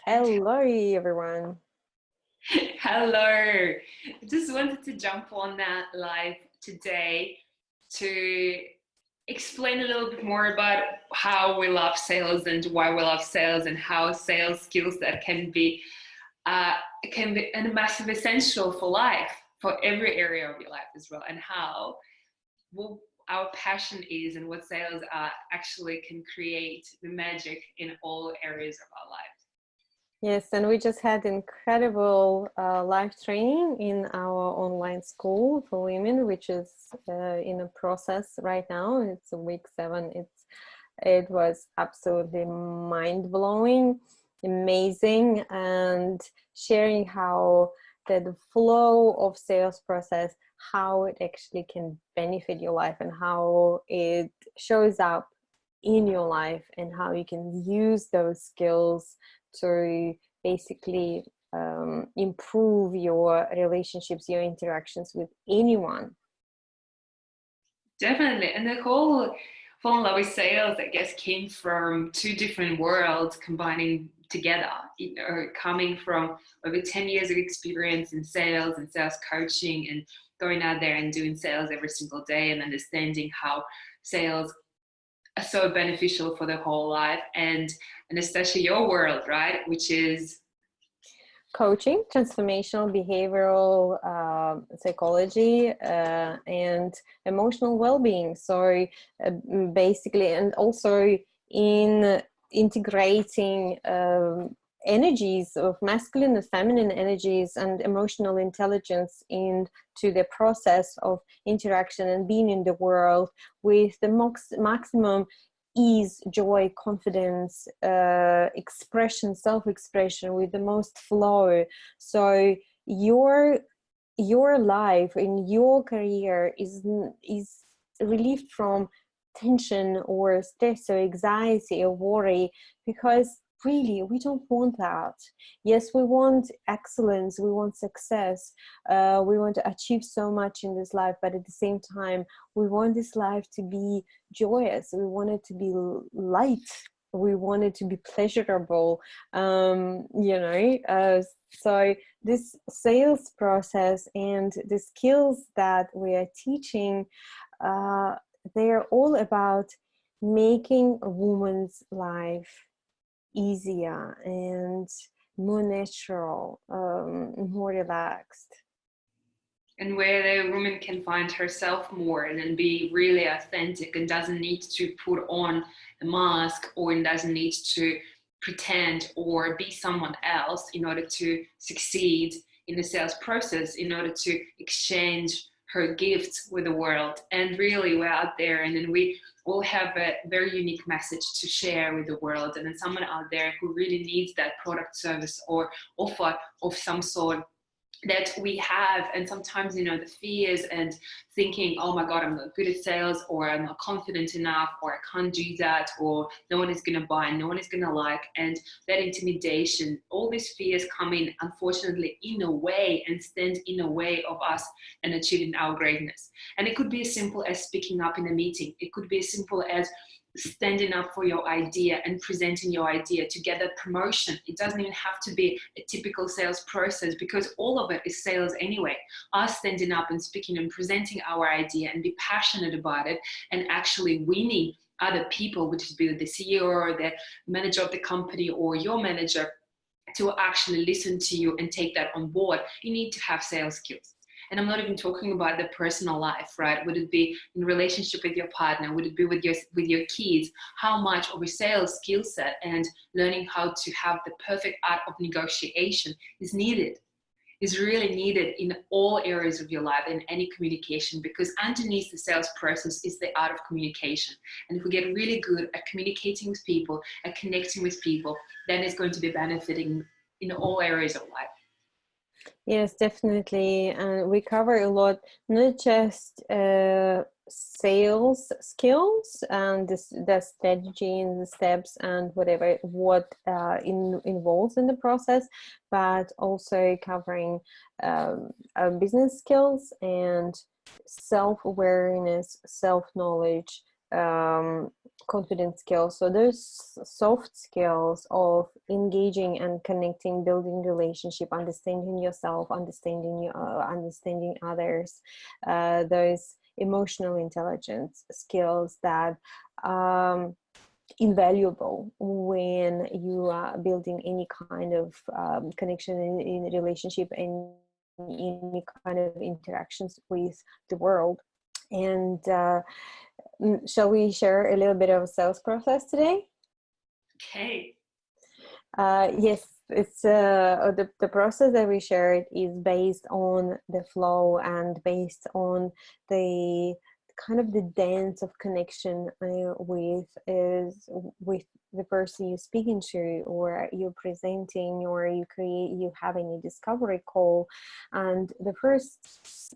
Hello, everyone. Hello. I just wanted to jump on that live today to explain a little bit more about how we love sales and why we love sales and how sales skills that uh, can be a massive essential for life, for every area of your life as well, and how what our passion is and what sales actually can create the magic in all areas of our life. Yes, and we just had incredible live training in our online school for women, which is in a process right now. It's week 7. It was absolutely mind blowing, amazing, and sharing how the flow of sales process, how it actually can benefit your life, and how it shows up in your life, and how you can use those skills to basically improve your relationships, your interactions with anyone. Definitely. And the whole fall in love with sales, I guess, came from two different worlds combining together, coming from over 10 years of experience in sales and sales coaching and going out there and doing sales every single day and understanding how sales are so beneficial for the whole life and especially your world, right? Which is Coaching, transformational behavioral psychology, and emotional well-being. So basically, and also in integrating energies of masculine and feminine energies and emotional intelligence into the process of interaction and being in the world with the maximum ease, joy, confidence, expression, self-expression, with the most flow. So your life in your career is relieved from tension or stress or anxiety or worry, because really we don't want that. Yes, we want excellence, we want success, we want to achieve so much in this life, but at the same time we want this life to be joyous, we want it to be light, we want it to be pleasurable. So this sales process and the skills that we are teaching, uh, they're all about making a woman's life easier and more natural, more relaxed. and where the woman can find herself more and then be really authentic and doesn't need to put on a mask or doesn't need to pretend or be someone else in order to succeed in the sales process, in order to exchange her gifts with the world. And really, we're out there, and then we all have a very unique message to share with the world. And then someone out there who really needs that product, service, or offer of some sort that we have. And sometimes, the fears and thinking, oh my god, I'm not good at sales, or I'm not confident enough, or I can't do that, or no one is going to buy, no one is going to like, and that intimidation, all these fears come in, unfortunately, in a way, and stand in a way of us and achieving our greatness. And it could be as simple as speaking up in a meeting. It could be as simple as standing up for your idea and presenting your idea to get that promotion. It doesn't even have to be a typical sales process, because all of it is sales anyway. Us standing up and speaking and presenting our idea and be passionate about it and actually winning other people, which is be the CEO or the manager of the company or your manager, to actually listen to you and take that on board. You need to have sales skills. And I'm not even talking about the personal life, right? Would it be in relationship with your partner? Would it be with your kids? How much of a sales skill set and learning how to have the perfect art of negotiation is needed? Is really needed in all areas of your life, in any communication, because underneath the sales process is the art of communication. And if we get really good at communicating with people, at connecting with people, then it's going to be benefiting in all areas of life. Yes, definitely. And we cover a lot, not just sales skills and the strategy and the steps and whatever what involves in the process, but also covering business skills and self-awareness, self-knowledge, confidence skills. So there's soft skills of engaging and connecting, building relationship, understanding yourself, understanding others. Those emotional intelligence skills that invaluable when you are building any kind of connection in a relationship and any kind of interactions with the world. And shall we share a little bit of sales process today? Okay. Yes, it's the process that we shared is based on the flow and based on the kind of the dance of connection with the person you're speaking to, or you're presenting, or you having a discovery call. And the first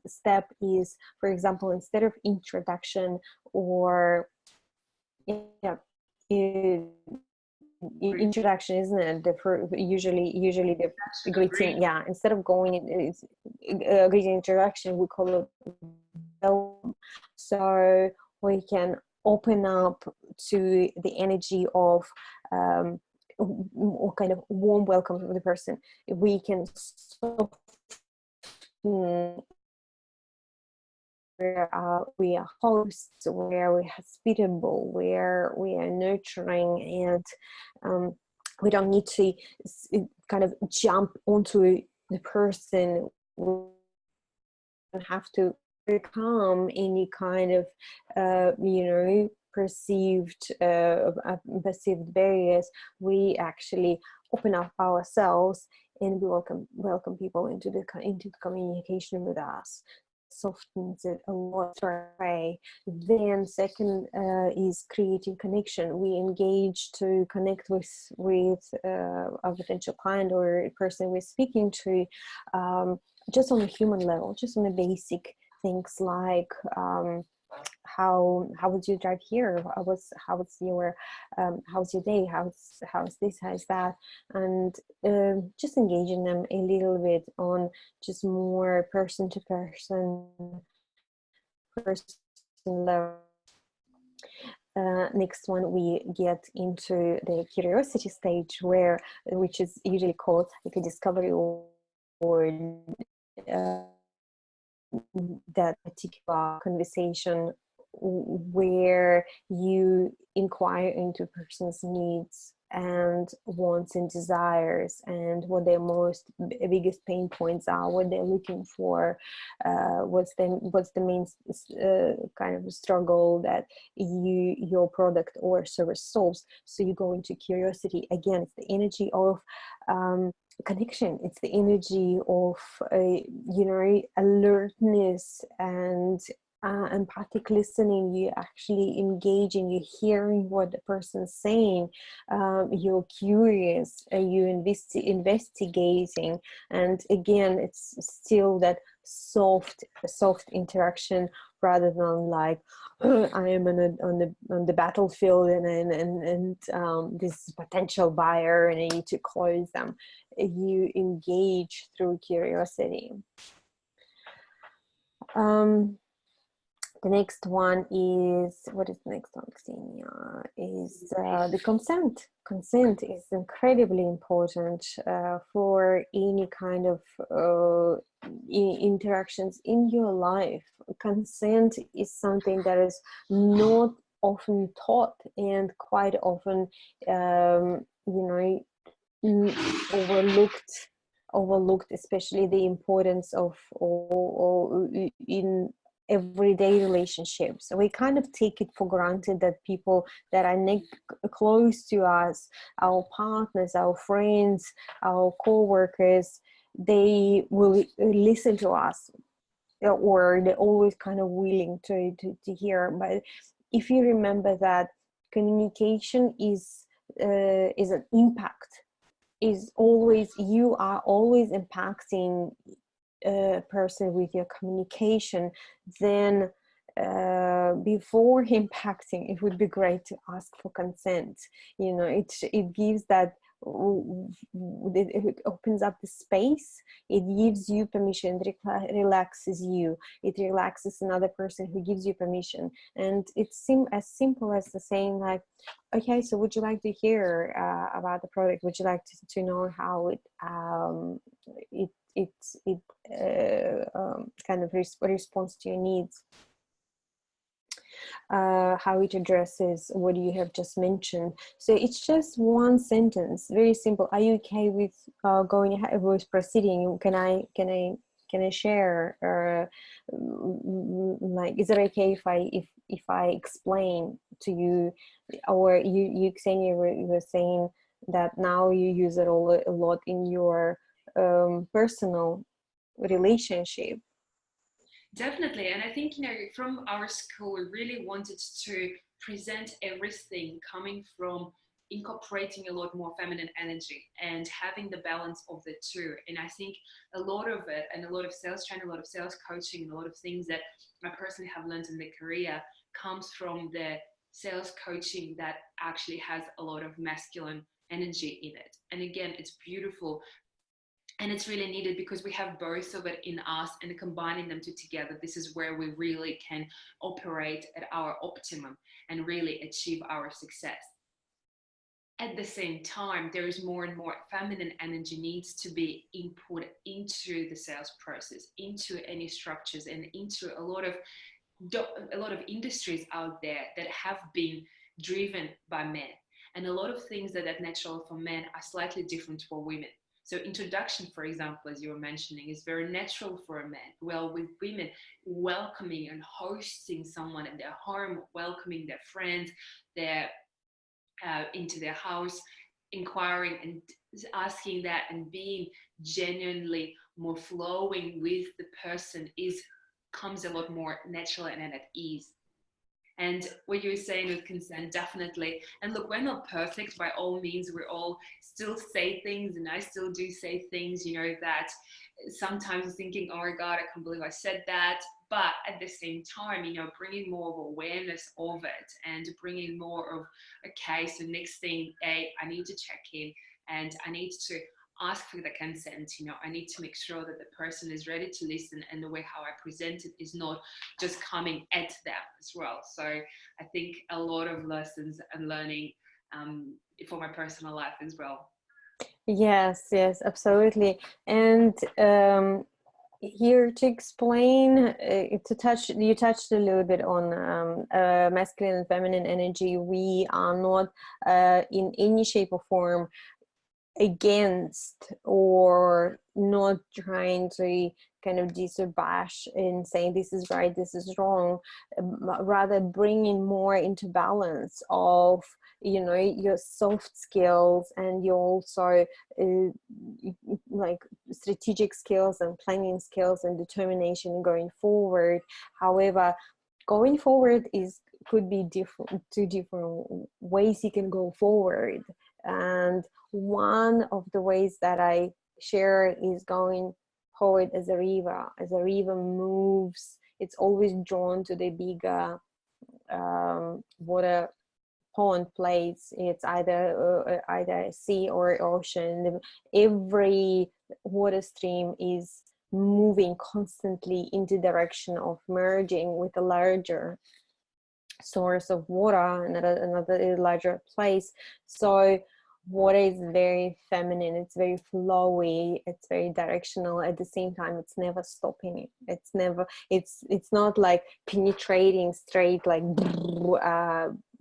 step is, for example, instead of introduction or introduction, isn't it? Usually the greeting, instead of going it's greeting introduction, we call it welcome. So we can open up to the energy of kind of warm welcome to the person. We can where we are hosts, where we're hospitable, where we are nurturing, and we don't need to kind of jump onto the person. We don't have to overcome any kind of perceived barriers. We actually open up ourselves and we welcome people into the communication with us. Softens it a lot right away. Then second is creating connection. We engage to connect with a potential client or a person we're speaking to, just on a human level, just on the basic things like how was your drive here? How's your day? How's this? How's that? And just engaging them a little bit on just more person to person level. Next one, we get into the curiosity stage, which is usually called like a discovery or that particular conversation where you inquire into a person's needs and wants and desires, and what their biggest pain points are, what they're looking for, what's the main kind of struggle that your product or service solves. So you go into curiosity. Again, it's the energy of connection. It's the energy of alertness and empathic listening. You actually engaging, you're hearing what the person's saying, you're curious, you're investigating. And again, it's still that soft interaction, rather than like I am on the battlefield and this potential buyer and I need to close them. You engage through curiosity. The next one is, what is the next one, Xenia? Is the consent. Consent is incredibly important for any kind of interactions in your life. Consent is something that is not often taught and quite often, overlooked, especially the importance of in everyday relationships. We kind of take it for granted that people that are close to us, our partners, our friends, our co-workers, they will listen to us, or they're always kind of willing to hear. But if you remember that communication is an impact, you are always impacting a person with your communication, then before impacting, it would be great to ask for consent. It gives that it opens up the space, it gives you permission, it relaxes you, it relaxes another person who gives you permission. And it's as simple as the saying like, okay, so would you like to hear about the product? Would you like to know how it kind of responds to your needs? How it addresses what you have just mentioned. So it's just one sentence, very simple. Are you okay with going ahead with proceeding? Can I share? Like, is it okay if I explain to you? Or you Xenia, you were saying that now you use it a lot in your personal relationship. Definitely. And I think, from our school, we really wanted to present everything coming from incorporating a lot more feminine energy and having the balance of the two. And I think a lot of it, and a lot of sales training, a lot of sales coaching, and a lot of things that I personally have learned in the career comes from the sales coaching that actually has a lot of masculine energy in it. And again, it's beautiful, and it's really needed because we have both of it in us, and combining them together, this is where we really can operate at our optimum and really achieve our success. At the same time, there is more and more feminine energy needs to be input into the sales process, into any structures, and into a lot of industries out there that have been driven by men, and a lot of things that are natural for men are slightly different for women. So introduction, for example, as you were mentioning, is very natural for a man. Well, with women, welcoming and hosting someone in their home, welcoming their friends, their into their house, inquiring and asking that, and being genuinely more flowing with the person comes a lot more natural and at ease. And what you were saying with consent, definitely. And look, we're not perfect by all means. We all still say things, and I still do say things, that sometimes thinking, oh my God, I can't believe I said that. But at the same time, bringing more of awareness of it, and bringing more of, okay, so next thing, I need to check in, and I need to ask for the consent. I need to make sure that the person is ready to listen, and the way how I present it is not just coming at them as well. So I think a lot of lessons and learning for my personal life as well. Yes, absolutely. And here to explain, you touched a little bit on masculine and feminine energy. We are not in any shape or form against, or not trying to kind of bash and saying this is right, this is wrong, rather bringing more into balance of your soft skills, and you also like strategic skills and planning skills and determination going forward. However, going forward could be two different ways you can go forward. And one of the ways that I share is going forward as a river. As a river moves, it's always drawn to the bigger water pond place. It's either sea or ocean. Every water stream is moving constantly into direction of merging with a larger source of water, another larger place. So water is very feminine, it's very flowy, it's very directional. At the same time, it's never stopping. It's not like penetrating straight, like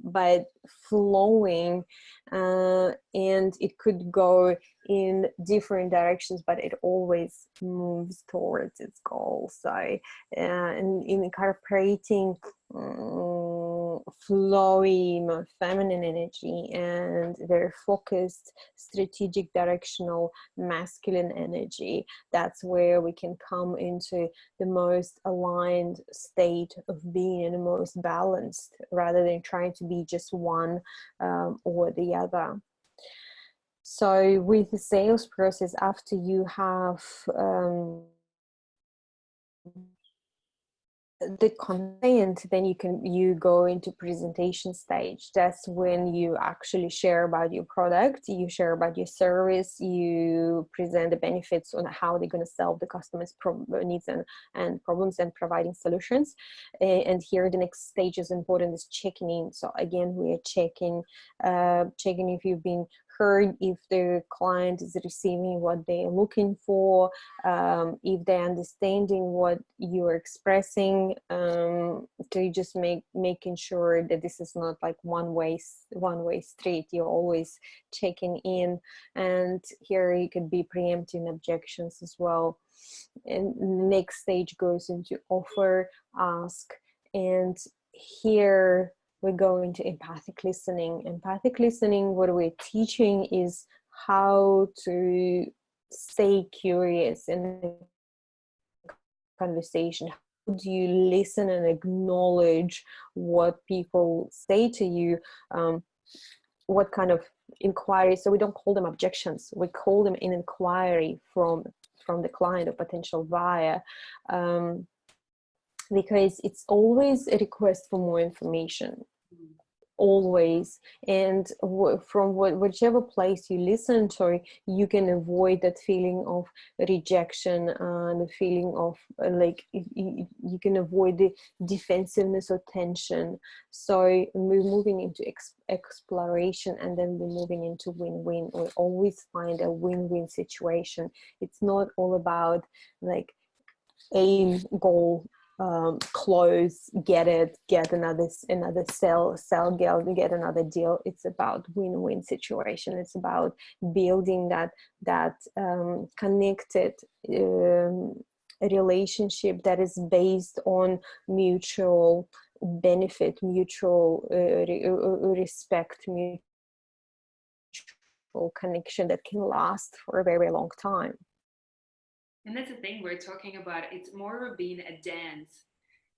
but flowing, and it could go in different directions, but it always moves towards its goal. So and incorporating flowy, more feminine energy, and very focused, strategic, directional, masculine energy, that's where we can come into the most aligned state of being, and the most balanced, rather than trying to be just one or the other. So with the sales process, after you have the content, then you go into presentation stage. That's when you actually share about your product, you share about your service, you present the benefits on how they're going to solve the customers' needs and problems, and providing solutions. And here the next stage is important, is checking in. So again, we are checking if you've been heard, if the client is receiving what they're looking for, if they're understanding what you're expressing, to just making sure that this is not like one way street. You're always checking in, and here you could be preempting objections as well. And the next stage goes into offer, ask, and here we go into empathic listening. Empathic listening, what we're teaching is how to stay curious in the conversation. How do you listen and acknowledge what people say to you? What kind of inquiry? So we don't call them objections, we call them an inquiry from the client or potential buyer, because it's always a request for more information, always. And from whichever place you listen to, you can avoid that feeling of rejection and the feeling of like you can avoid the defensiveness or tension. So we're moving into exploration, and then we're moving into win-win. We always find a win-win situation. It's not all about like aim, goal, close, get another sell, get another deal. It's about win-win situation. It's about building that connected relationship that is based on mutual benefit, mutual respect, mutual connection that can last for a very, very long time. And that's the thing we're talking about. It's more of being a dance.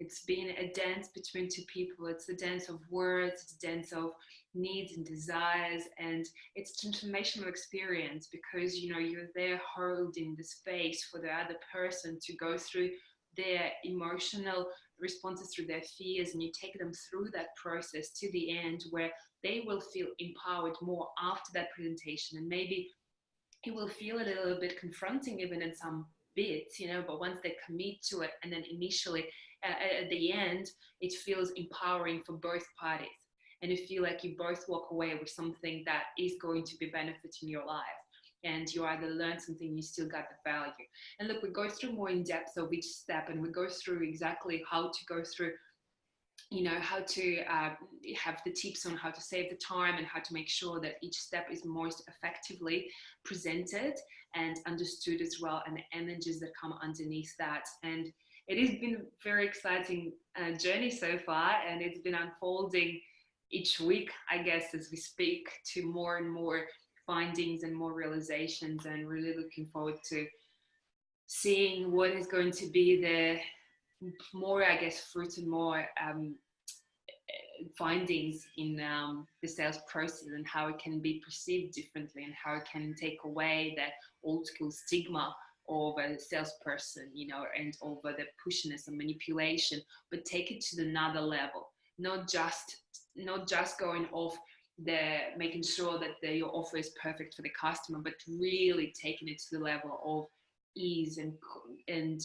It's being a dance between two people. It's a dance of words, it's a dance of needs and desires, and it's a transformational experience, because you're there holding the space for the other person to go through their emotional responses, through their fears, and you take them through that process to the end, where they will feel empowered more after that presentation. And maybe it will feel a little bit confronting even in some bits, but once they commit to it, and then initially at the end, it feels empowering for both parties, and you feel like you both walk away with something that is going to be benefiting your life, and you either learn something, you still got the value. And look, we go through more in depth of each step, and we go through exactly how to go through, how to have the tips on how to save the time, and how to make sure that each step is most effectively presented and understood as well, and the images that come underneath that. And it has been a very exciting journey so far, and it's been unfolding each week, I guess, as we speak, to more and more findings and more realizations, and really looking forward to seeing what is going to be the more, I guess, fruit and more findings in the sales process, and how it can be perceived differently, and how it can take away that old school stigma of a salesperson, and over the pushiness and manipulation, but take it to another level, not just going off the making sure that your offer is perfect for the customer, but really taking it to the level of ease and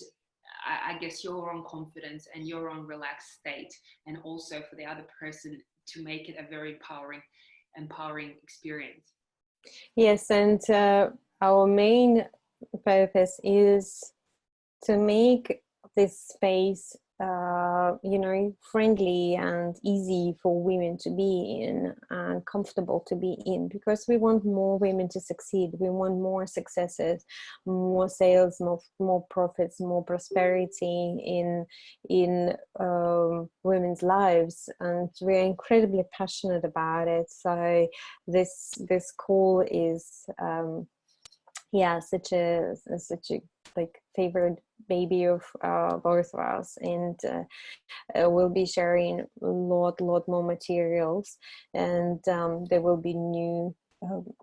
I guess your own confidence and your own relaxed state, and also for the other person to make it a very empowering experience. Yes, and our main purpose is to make this space friendly and easy for women to be in, and comfortable to be in, because we want more women to succeed. We want more successes, more sales, more profits, more prosperity in women's lives, and we're incredibly passionate about it. So this call is such a like favorite baby of both of us, and we'll be sharing a lot more materials, and there will be new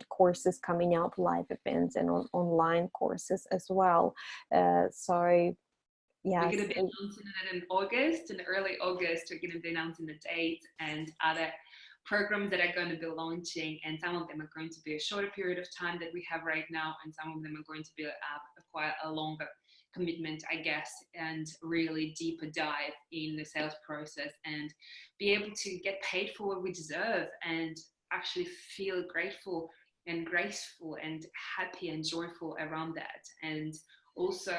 courses coming up, live events, and online courses as well. So We're Yes. going to be announcing it in August, in early August. We're going to be announcing the dates and other programs that are going to be launching. And some of them are going to be a shorter period of time that we have right now, and some of them are going to be quite a longer commitment, I guess, and really deeper dive in the sales process and be able to get paid for what we deserve and actually feel grateful and graceful and happy and joyful around that. And also,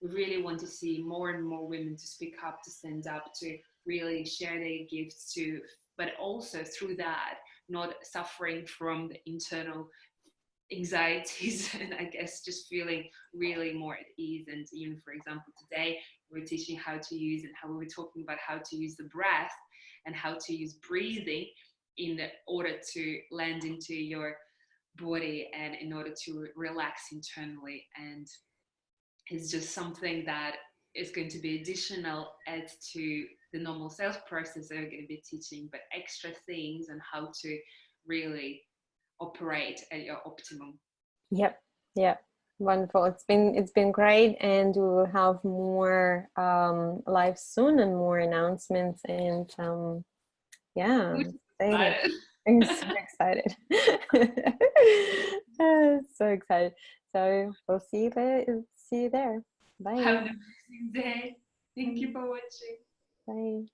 we really want to see more and more women to speak up, to stand up, to really share their gifts, to, but also through that, not suffering from the internal anxieties and I guess just feeling really more at ease. And even, for example, today we're teaching how to use, and how we were talking about how to use the breath and how to use breathing in order to land into your body and in order to relax internally. And it's just something that is going to be additional add to the normal sales process that we're going to be teaching, but extra things on how to really operate at your optimum. Yep. Yep. Wonderful. It's been great, and we will have more live soon and more announcements. And yeah, excited. I'm so excited. So excited. So we'll see you there. See you there. Bye. Have an amazing day. Thank you for watching. Bye.